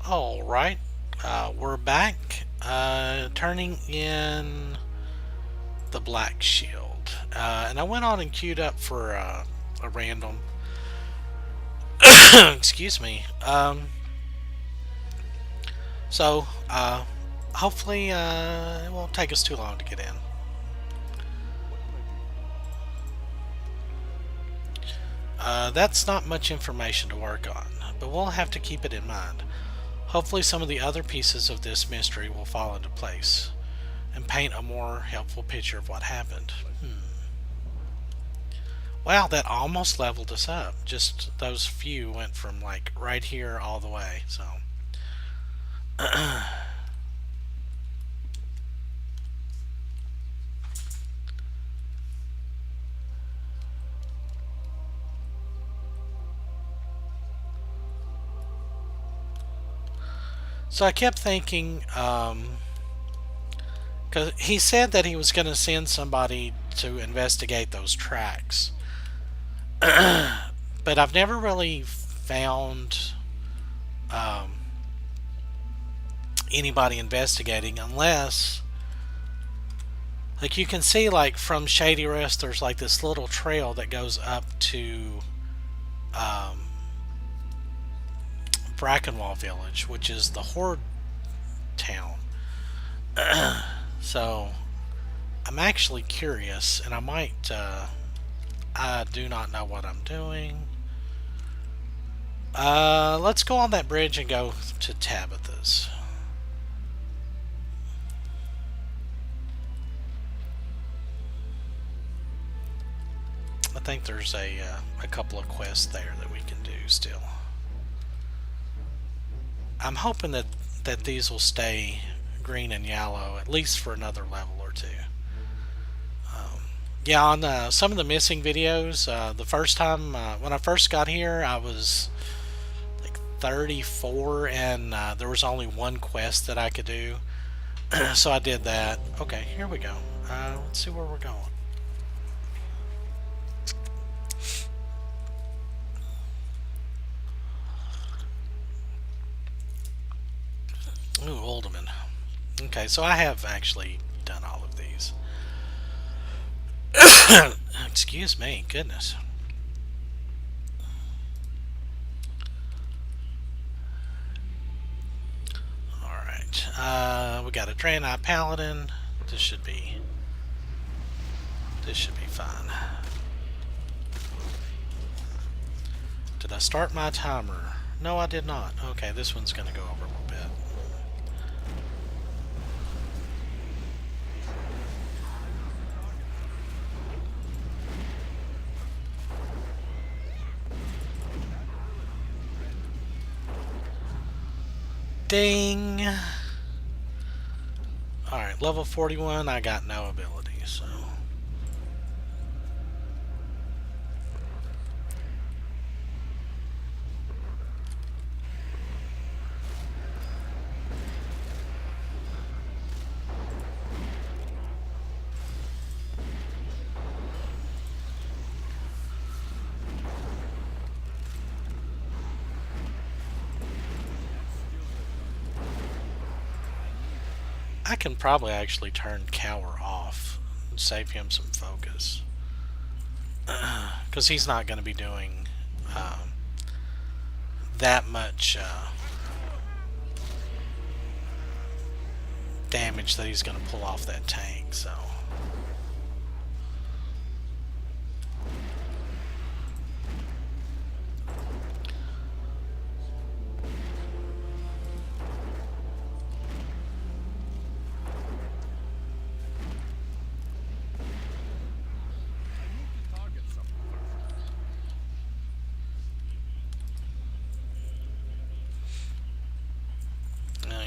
Alright, we're back, turning in the Black Shield. And I went on and queued up for a random. Excuse me. So, hopefully, it won't take us too long to get in. That's not much information to work on, but we'll have to keep it in mind. Hopefully some of the other pieces of this mystery will fall into place and paint a more helpful picture of what happened. Wow, that almost leveled us up. Just those few went from like right here all the way, so. So I kept thinking, because he said that he was going to send somebody to investigate those tracks. But I've never really found anybody investigating unless, like, you can see, like, from Shady Rest there's like this little trail that goes up to Brackenwall Village, which is the Horde town. So I'm actually curious, and I might I do not know what I'm doing. Let's go on that bridge and go to Tabitha's. I think there's a couple of quests there that we can do still. I'm hoping that these will stay green and yellow at least for another level or two. Yeah, on some of the missing videos, the first time when I first got here, I was like 34, and there was only one quest that I could do. So I did that. Okay, here we go. Let's see where we're going. Ooh, Uldaman. Okay, so I have actually done all of these. Excuse me, goodness. Alright, we got a Draenei Paladin. This should be fine. Did I start my timer? No, I did not. Okay, this one's gonna go over a little bit. Ding! Alright, level 41, I got no abilities, so. I can probably actually turn Cower off and save him some focus. Because he's not going to be doing that much damage that he's going to pull off that tank, so.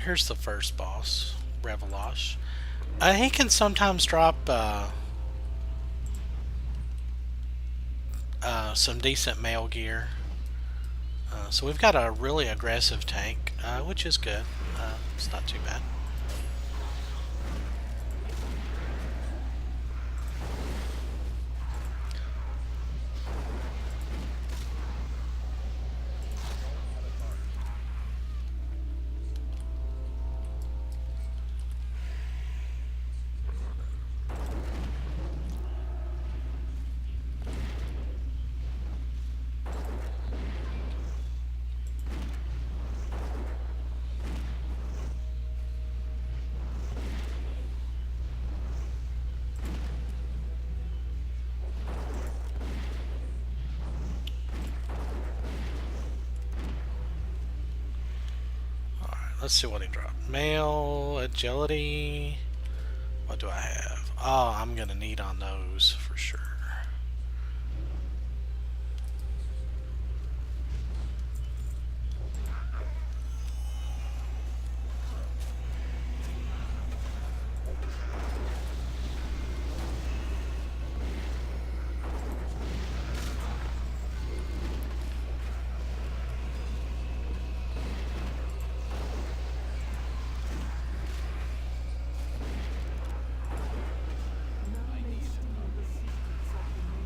Here's the first boss, Revelosh. He can sometimes drop some decent mail gear. So we've got a really aggressive tank, which is good. It's not too bad. let's see what he dropped. Mail, agility. What do I have? Oh, I'm gonna need on those for sure.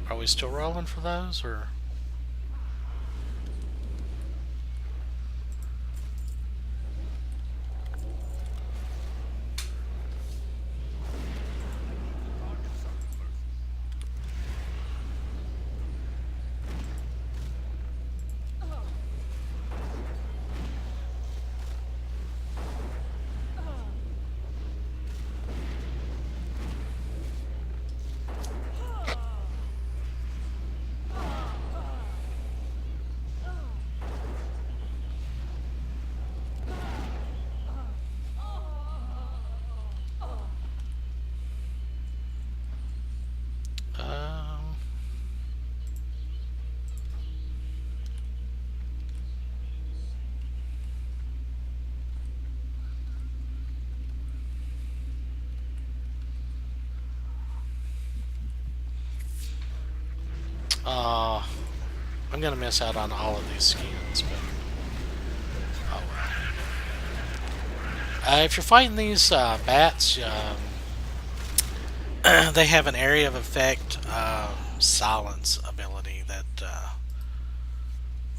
Are we still rolling for those, or? I'm gonna miss out on all of these skins, but oh well. If you're fighting these bats, they have an area of effect silence ability that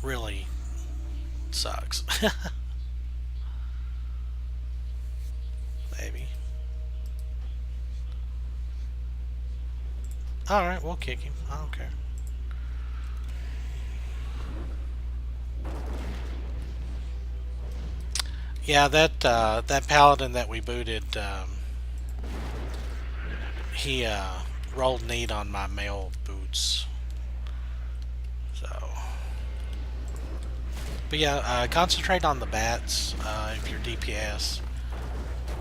really sucks. Maybe. Alright, we'll kick him. I don't care. Yeah, that paladin that we booted, he rolled need on my mail boots. So, but yeah, concentrate on the bats if you're DPS.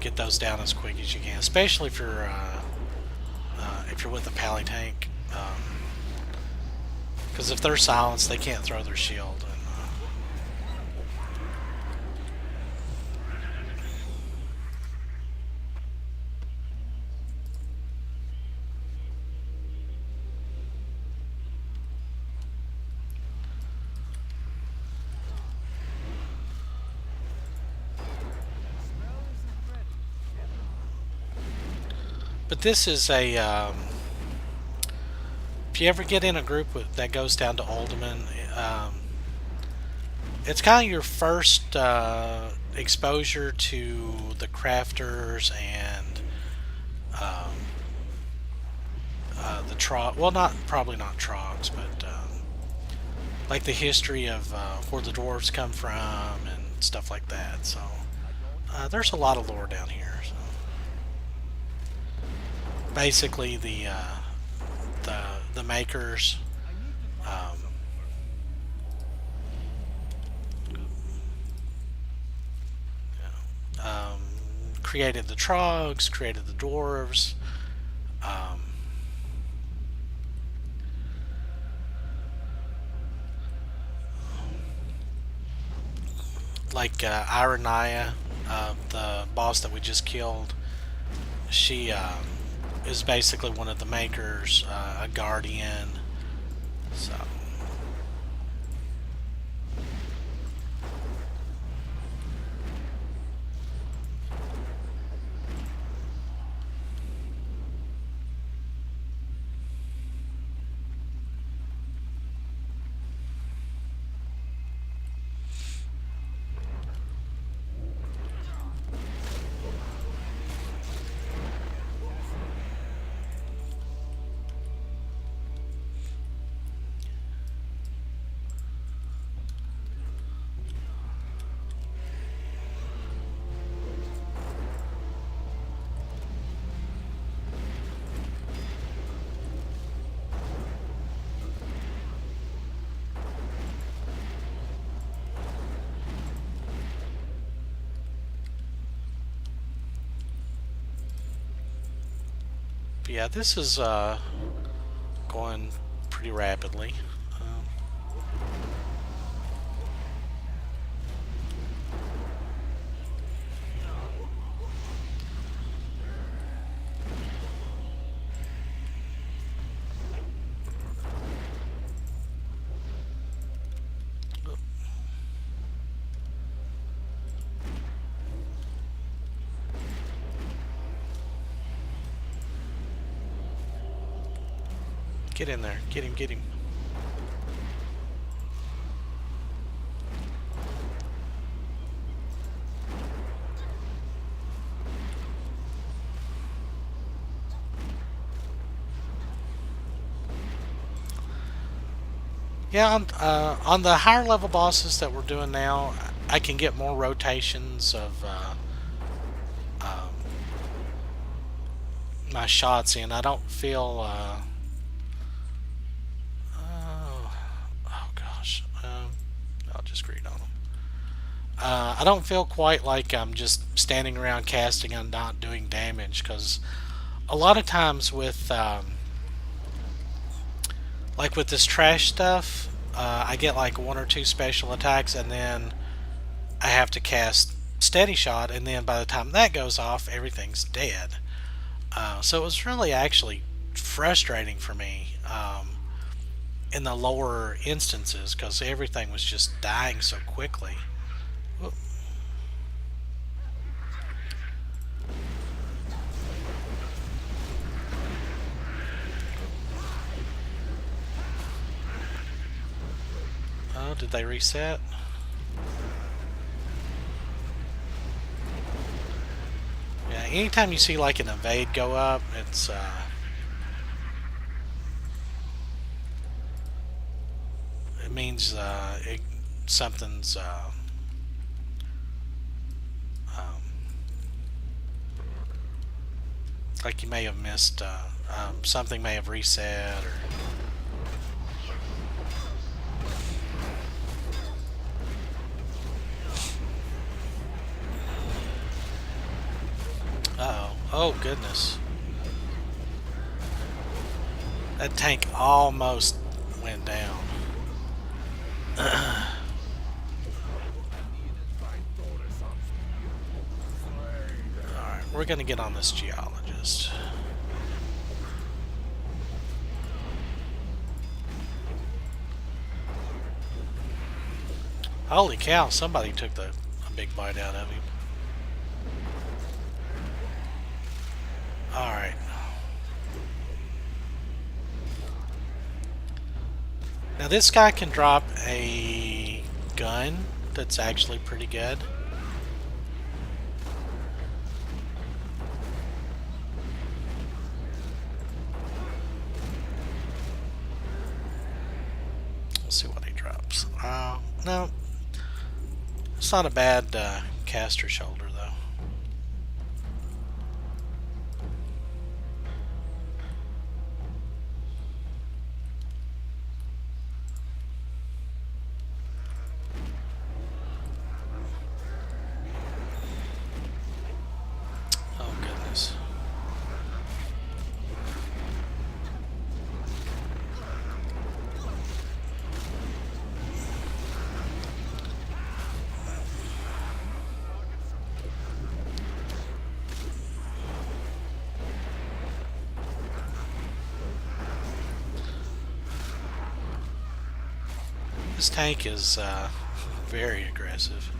Get those down as quick as you can, especially if you're with a pally tank. Because if they're silenced, they can't throw their shield. But this is a if you ever get in a group that goes down to Uldaman, it's kind of your first exposure to the crafters and the trog. Well, probably not trogs, but like the history of where the dwarves come from and stuff like that. So there's a lot of lore down here. So. Basically, the makers created the trogs, created the dwarves. Like Ironaya, the boss that we just killed, she is basically one of the makers, a guardian. So. But yeah, this is going pretty rapidly. Get in there. Get him, get him. Yeah, on the higher level bosses that we're doing now, I can get more rotations of my shots in. I don't feel... oh gosh. I'll just read on them. I don't feel quite like I'm just standing around casting and not doing damage, because a lot of times with like with this trash stuff, I get like one or two special attacks, and then I have to cast steady shot, and then by the time that goes off, everything's dead. So it was really actually frustrating for me in the lower instances, because everything was just dying so quickly. Whoop. Oh, did they reset? Yeah, anytime you see like an evade go up, it's it means something's um, like you may have missed something may have reset, or uh-oh. Oh goodness. That tank almost went down. Alright, we're gonna get on this geologist. Holy cow, somebody took a big bite out of him. Alright. Now this guy can drop a gun that's actually pretty good. Let's see what he drops. No. It's not a bad caster shoulder though. Oh goodness. This tank is very aggressive.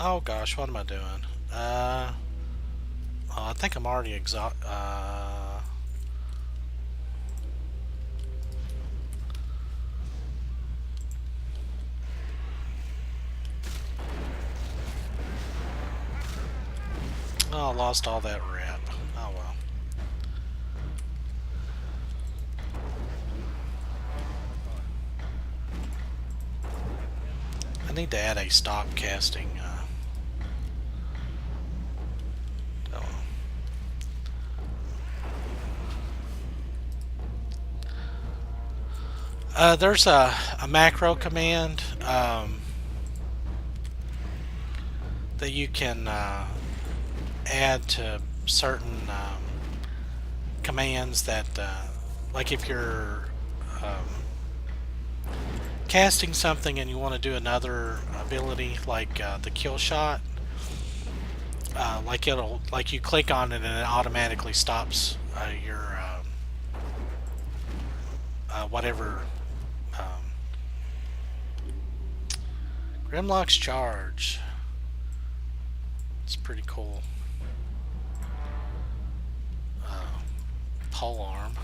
Oh gosh, what am I doing? Oh, I think I'm already exhausted. Oh, I lost all that rep. Oh well. I need to add a stop casting. There's a macro command that you can add to certain commands that, like if you're casting something and you want to do another ability, like the kill shot, like you click on it and it automatically stops your whatever. Grimlock's charge. It's pretty cool. Pole arm.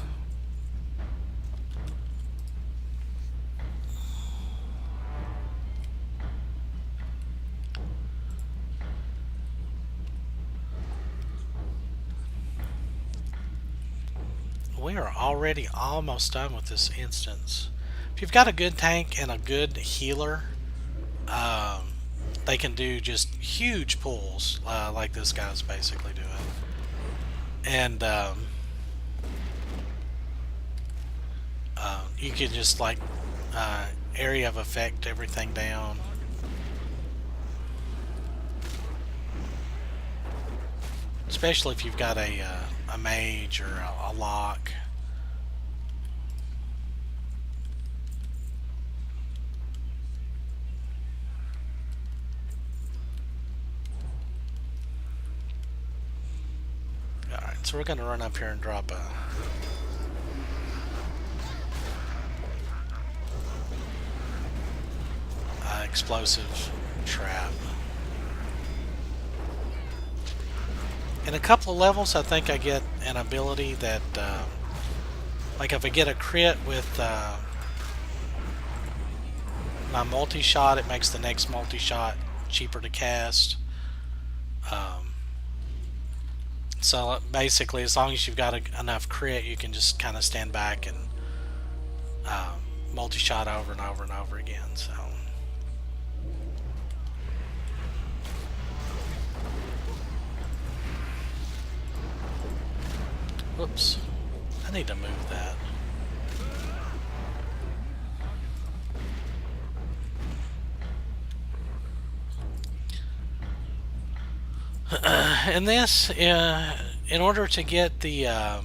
We are already almost done with this instance. If you've got a good tank and a good healer, they can do just huge pulls, like this guy's basically doing. And you can just like area of effect everything down. Especially if you've got a mage or a lock. Alright, so we're going to run up here and drop a explosive trap. In a couple of levels, I think I get an ability that, like if I get a crit with my multi-shot, it makes the next multi-shot cheaper to cast. So basically, as long as you've got enough crit, you can just kind of stand back and multi-shot over and over and over again. So. Whoops. I need to move that. And this, in order to get the, yeah,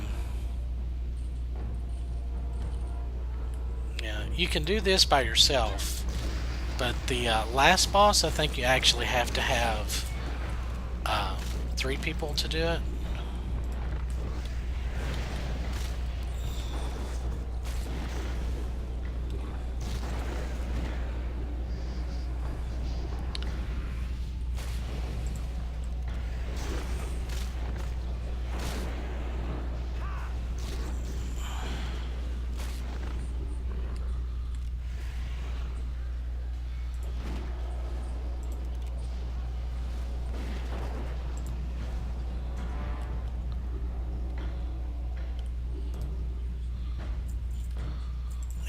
you can do this by yourself, but the last boss, I think you actually have to have 3 people to do it.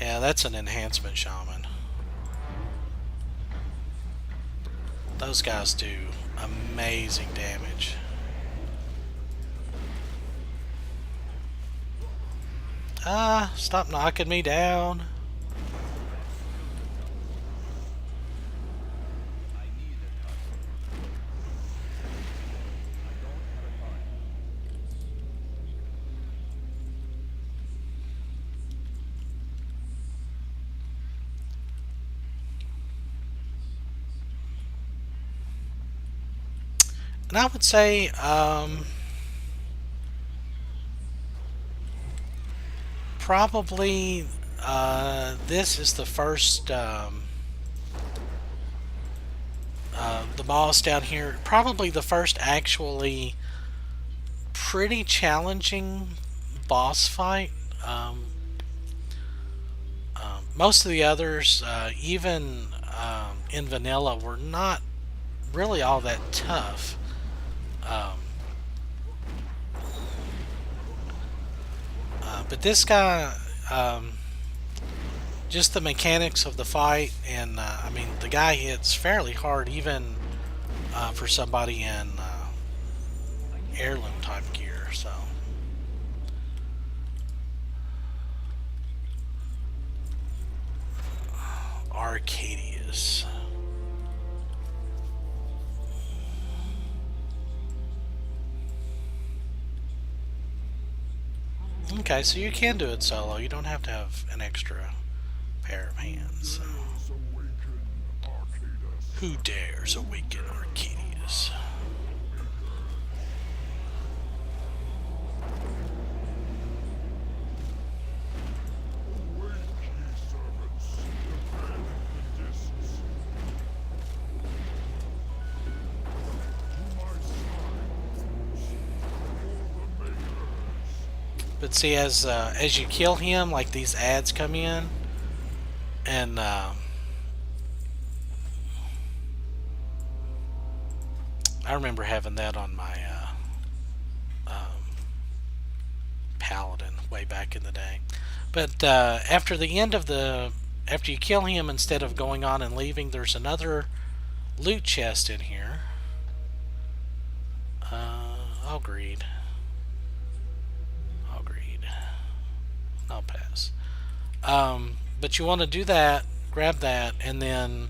Yeah, that's an enhancement shaman. Those guys do amazing damage. Ah, stop knocking me down. And I would say, probably this is the first, the boss down here, probably the first actually pretty challenging boss fight. Most of the others, even in vanilla, were not really all that tough. But this guy, just the mechanics of the fight, and I mean, the guy hits fairly hard, even for somebody in heirloom type gear. So, Arcadius. Okay, so you can do it solo. You don't have to have an extra pair of hands. So. Who dares awaken Arcadius? But see, as you kill him, like these ads come in, and I remember having that on my paladin way back in the day. But after the end of after you kill him, instead of going on and leaving, there's another loot chest in here. I'll greed. I'll pass. But you want to do that, grab that, and then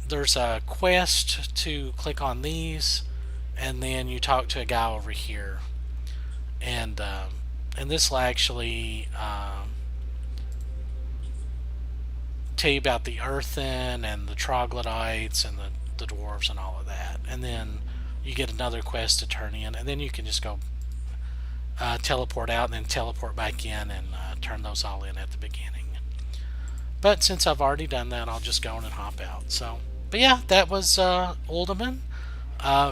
there's a quest to click on these, and then you talk to a guy over here, and this will actually tell you about the earthen and the troglodytes and the dwarves and all of that, and then you get another quest to turn in, and then you can just go teleport out and then teleport back in and turn those all in at the beginning. But since I've already done that, I'll just go on and hop out. So, but yeah, that was Uldaman.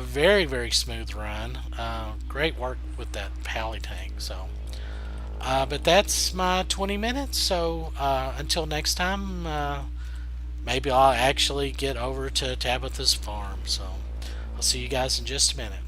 Very, very smooth run. Great work with that pally tank. So, but that's my 20 minutes. So until next time, maybe I'll actually get over to Tabitha's farm. So I'll see you guys in just a minute.